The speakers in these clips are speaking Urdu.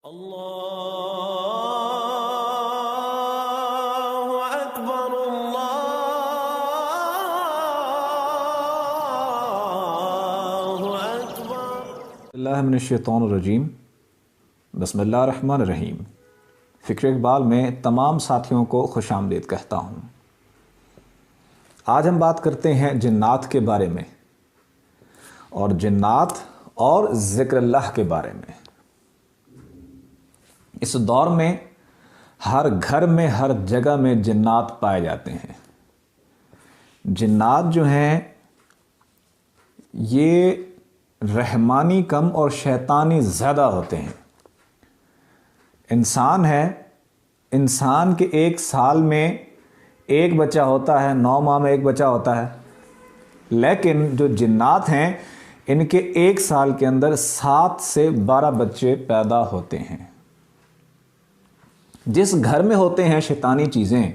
اللہ اکبر اللہ اکبر۔ اللہ من الشیطان الرجیم، بسم اللہ الرحمن الرحیم۔ فکر اقبال میں تمام ساتھیوں کو خوش آمدید کہتا ہوں۔ آج ہم بات کرتے ہیں جنات کے بارے میں، اور جنات اور ذکر اللہ کے بارے میں۔ اس دور میں ہر گھر میں، ہر جگہ میں جنات پائے جاتے ہیں۔ جنات جو ہیں یہ رحمانی کم اور شیطانی زیادہ ہوتے ہیں۔ انسان ہے، انسان کے ایک سال میں ایک بچہ ہوتا ہے، 9 ماہ میں ایک بچہ ہوتا ہے، لیکن جو جنات ہیں ان کے ایک سال کے اندر 7 سے 12 بچے پیدا ہوتے ہیں۔ جس گھر میں ہوتے ہیں شیطانی چیزیں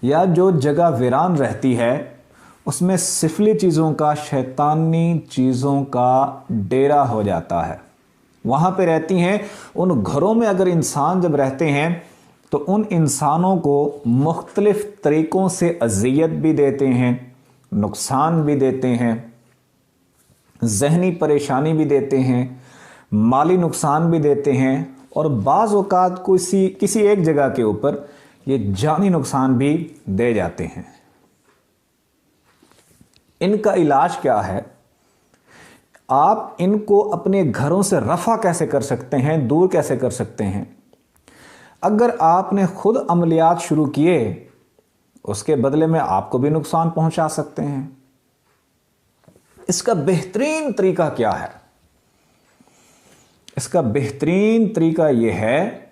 یا جو جگہ ویران رہتی ہے، اس میں سفلی چیزوں کا، شیطانی چیزوں کا ڈیرا ہو جاتا ہے، وہاں پہ رہتی ہیں۔ ان گھروں میں اگر انسان جب رہتے ہیں تو ان انسانوں کو مختلف طریقوں سے اذیت بھی دیتے ہیں، نقصان بھی دیتے ہیں، ذہنی پریشانی بھی دیتے ہیں، مالی نقصان بھی دیتے ہیں، اور بعض اوقات کسی ایک جگہ کے اوپر یہ جانی نقصان بھی دے جاتے ہیں۔ ان کا علاج کیا ہے؟ آپ ان کو اپنے گھروں سے رفع کیسے کر سکتے ہیں، دور کیسے کر سکتے ہیں؟ اگر آپ نے خود عملیات شروع کیے، اس کے بدلے میں آپ کو بھی نقصان پہنچا سکتے ہیں۔ اس کا بہترین طریقہ کیا ہے؟ اس کا بہترین طریقہ یہ ہے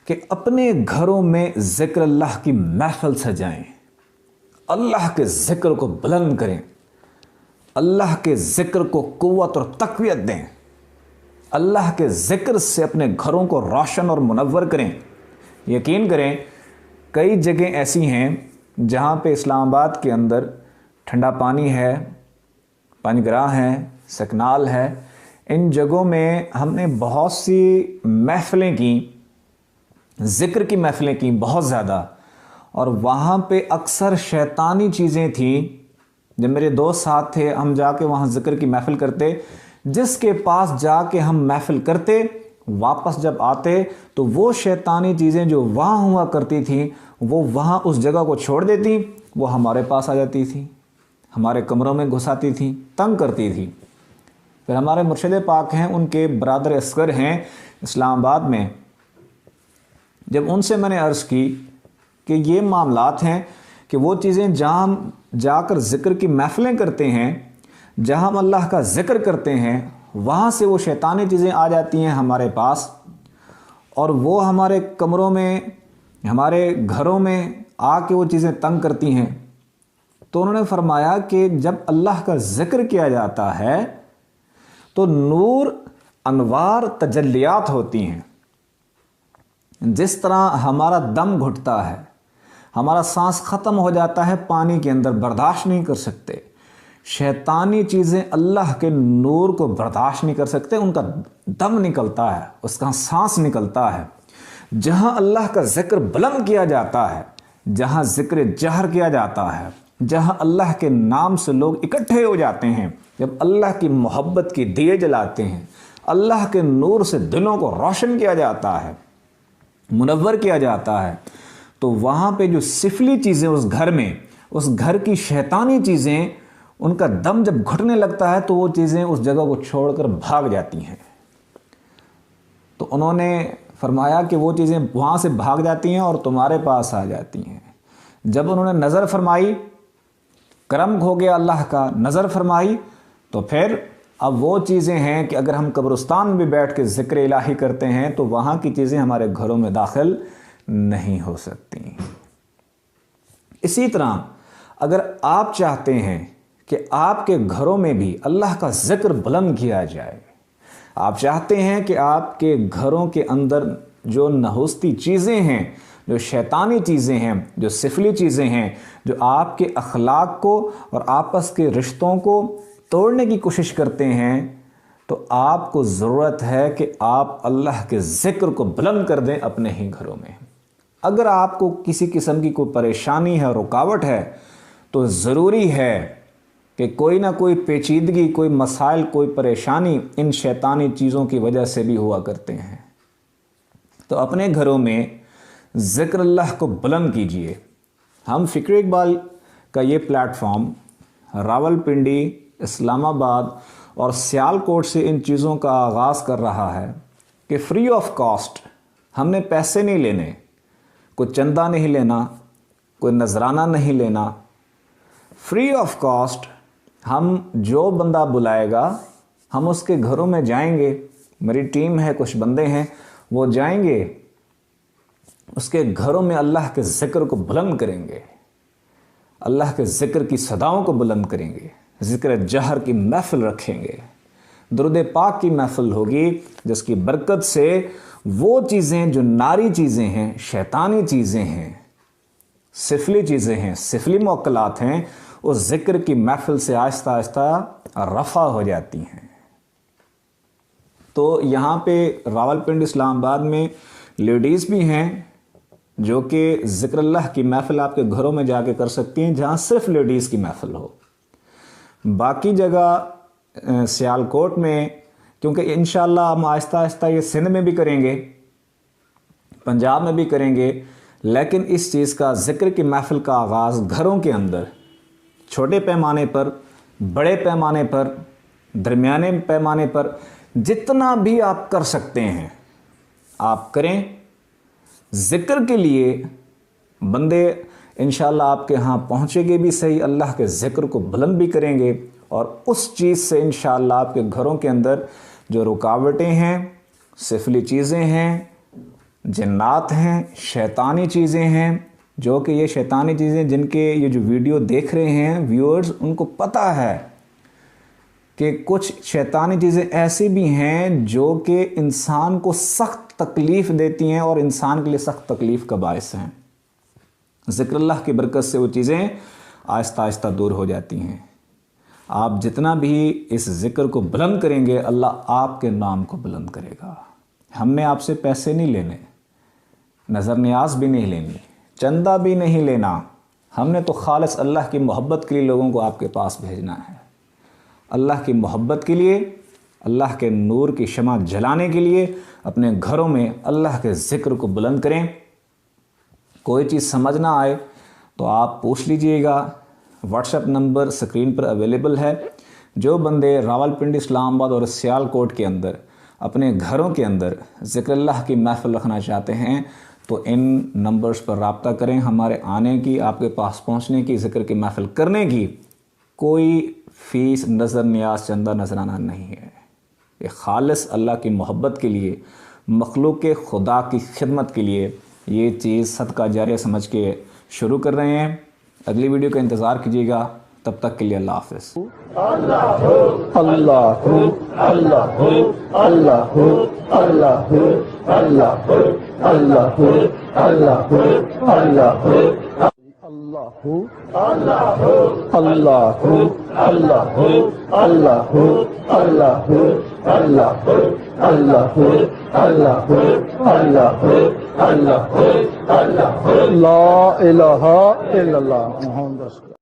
کہ اپنے گھروں میں ذکر اللہ کی محفل سجائیں، اللہ کے ذکر کو بلند کریں، اللہ کے ذکر کو قوت اور تقویت دیں، اللہ کے ذکر سے اپنے گھروں کو روشن اور منور کریں۔ یقین کریں، کئی جگہیں ایسی ہیں جہاں پہ اسلام آباد کے اندر ٹھنڈا پانی ہے، پنجگراہ ہے، سکنال ہے، ان جگہوں میں ہم نے بہت سی محفلیں کی، ذکر کی محفلیں کی بہت زیادہ، اور وہاں پہ اکثر شیطانی چیزیں تھیں۔ جب میرے دوست ساتھ تھے، ہم جا کے وہاں ذکر کی محفل کرتے، جس کے پاس جا کے ہم محفل کرتے، واپس جب آتے تو وہ شیطانی چیزیں جو وہاں ہوا کرتی تھیں وہ وہاں اس جگہ کو چھوڑ دیتی، وہ ہمارے پاس آ جاتی تھی، ہمارے کمروں میں گھساتی تھی، تنگ کرتی تھی۔ پھر ہمارے مرشد پاک ہیں، ان کے برادر اصغر ہیں اسلام آباد میں، جب ان سے میں نے عرض کی کہ یہ معاملات ہیں کہ وہ چیزیں جہاں ہم جا کر ذکر کی محفلیں کرتے ہیں، جہاں ہم اللہ کا ذکر کرتے ہیں، وہاں سے وہ شیطانی چیزیں آ جاتی ہیں ہمارے پاس، اور وہ ہمارے کمروں میں، ہمارے گھروں میں آ کے وہ چیزیں تنگ کرتی ہیں۔ تو انہوں نے فرمایا کہ جب اللہ کا ذکر کیا جاتا ہے تو نور، انوار، تجلیات ہوتی ہیں۔ جس طرح ہمارا دم گھٹتا ہے، ہمارا سانس ختم ہو جاتا ہے، پانی کے اندر برداشت نہیں کر سکتے، شیطانی چیزیں اللہ کے نور کو برداشت نہیں کر سکتے، ان کا دم نکلتا ہے، اس کا سانس نکلتا ہے۔ جہاں اللہ کا ذکر بلند کیا جاتا ہے، جہاں ذکر جہر کیا جاتا ہے، جہاں اللہ کے نام سے لوگ اکٹھے ہو جاتے ہیں، جب اللہ کی محبت کی دیے جلاتے ہیں، اللہ کے نور سے دلوں کو روشن کیا جاتا ہے، منور کیا جاتا ہے، تو وہاں پہ جو سفلی چیزیں اس گھر میں، اس گھر کی شیطانی چیزیں، ان کا دم جب گھٹنے لگتا ہے تو وہ چیزیں اس جگہ کو چھوڑ کر بھاگ جاتی ہیں۔ تو انہوں نے فرمایا کہ وہ چیزیں وہاں سے بھاگ جاتی ہیں اور تمہارے پاس آ جاتی ہیں۔ جب انہوں نے نظر فرمائی، کرم ہو گیا اللہ کا، نظر فرمائی، تو پھر اب وہ چیزیں ہیں کہ اگر ہم قبرستان میں بیٹھ کے ذکر الہی کرتے ہیں تو وہاں کی چیزیں ہمارے گھروں میں داخل نہیں ہو سکتی۔ اسی طرح اگر آپ چاہتے ہیں کہ آپ کے گھروں میں بھی اللہ کا ذکر بلند کیا جائے، آپ چاہتے ہیں کہ آپ کے گھروں کے اندر جو نحوستی چیزیں ہیں، جو شیطانی چیزیں ہیں، جو سفلی چیزیں ہیں، جو آپ کے اخلاق کو اور آپس کے رشتوں کو توڑنے کی کوشش کرتے ہیں، تو آپ کو ضرورت ہے کہ آپ اللہ کے ذکر کو بلند کر دیں اپنے ہی گھروں میں۔ اگر آپ کو کسی قسم کی کوئی پریشانی ہے، رکاوٹ ہے، تو ضروری ہے کہ کوئی نہ کوئی پیچیدگی، کوئی مسائل، کوئی پریشانی ان شیطانی چیزوں کی وجہ سے بھی ہوا کرتے ہیں۔ تو اپنے گھروں میں ذکر اللہ کو بلند کیجئے۔ ہم فکر اقبال کا یہ پلیٹ فارم راولپنڈی، اسلام آباد اور سیالکوٹ سے ان چیزوں کا آغاز کر رہا ہے کہ فری آف کاسٹ، ہم نے پیسے نہیں لینے، کوئی چندہ نہیں لینا، کوئی نذرانہ نہیں لینا، فری آف کاسٹ ہم جو بندہ بلائے گا ہم اس کے گھروں میں جائیں گے، میری ٹیم ہے، کچھ بندے ہیں، وہ جائیں گے اس کے گھروں میں، اللہ کے ذکر کو بلند کریں گے، اللہ کے ذکر کی صداؤں کو بلند کریں گے، ذکر جہر کی محفل رکھیں گے، درود پاک کی محفل ہوگی، جس کی برکت سے وہ چیزیں جو ناری چیزیں ہیں، شیطانی چیزیں ہیں، سفلی چیزیں ہیں، سفلی موکلات ہیں، اس ذکر کی محفل سے آہستہ آہستہ رفع ہو جاتی ہیں۔ تو یہاں پہ راولپنڈی، اسلام آباد میں لیڈیز بھی ہیں جو کہ ذکر اللہ کی محفل آپ کے گھروں میں جا کے کر سکتی ہیں، جہاں صرف لیڈیز کی محفل ہو۔ باقی جگہ سیالکوٹ میں، کیونکہ انشاءاللہ ہم آہستہ آہستہ یہ سندھ میں بھی کریں گے، پنجاب میں بھی کریں گے، لیکن اس چیز کا، ذکر کی محفل کا آغاز گھروں کے اندر، چھوٹے پیمانے پر، بڑے پیمانے پر، درمیانے پیمانے پر، جتنا بھی آپ کر سکتے ہیں آپ کریں۔ ذکر کے لیے بندے انشاءاللہ آپ کے ہاں پہنچے گے بھی صحیح، اللہ کے ذکر کو بلند بھی کریں گے، اور اس چیز سے انشاءاللہ آپ کے گھروں کے اندر جو رکاوٹیں ہیں، سفلی چیزیں ہیں، جنات ہیں، شیطانی چیزیں ہیں، جو کہ یہ شیطانی چیزیں جن کے یہ جو ویڈیو دیکھ رہے ہیں ویورز، ان کو پتہ ہے کہ کچھ شیطانی چیزیں ایسی بھی ہیں جو کہ انسان کو سخت تکلیف دیتی ہیں اور انسان کے لیے سخت تکلیف کا باعث ہیں۔ ذکر اللہ کی برکت سے وہ چیزیں آہستہ آہستہ دور ہو جاتی ہیں۔ آپ جتنا بھی اس ذکر کو بلند کریں گے، اللہ آپ کے نام کو بلند کرے گا۔ ہم نے آپ سے پیسے نہیں لینے، نظر نیاز بھی نہیں لینی، چندہ بھی نہیں لینا، ہم نے تو خالص اللہ کی محبت کے لیے لوگوں کو آپ کے پاس بھیجنا ہے۔ اللہ کی محبت کے لیے، اللہ کے نور کی شمع جلانے کے لیے اپنے گھروں میں اللہ کے ذکر کو بلند کریں۔ کوئی چیز سمجھ نہ آئے تو آپ پوچھ لیجئے گا، واٹس ایپ نمبر سکرین پر اویلیبل ہے۔ جو بندے راولپنڈی، اسلام آباد اور سیالکوٹ کے اندر اپنے گھروں کے اندر ذکر اللہ کی محفل رکھنا چاہتے ہیں تو ان نمبرز پر رابطہ کریں۔ ہمارے آنے کی، آپ کے پاس پہنچنے کی، ذکر کی محفل کرنے کی کوئی فیس، نظر نیاز، چندہ نذرانہ نہیں ہے۔ یہ خالص اللہ کی محبت کے لیے، مخلوق خدا کی خدمت کے لیے یہ چیز صدقہ جاریہ سمجھ کے شروع کر رہے ہیں۔ اگلی ویڈیو کا انتظار کیجیے گا، تب تک کے لیے اللہ حافظ۔ اللہ اللہ اللہ اللہ اللہ اللہ اللہ اللہ اللہ اللہ اللہ اللہ اللہ اللہ اللہ اللہ اللہ اللہ اللہ لا الہ الا اللہ محمد رسول اللہ۔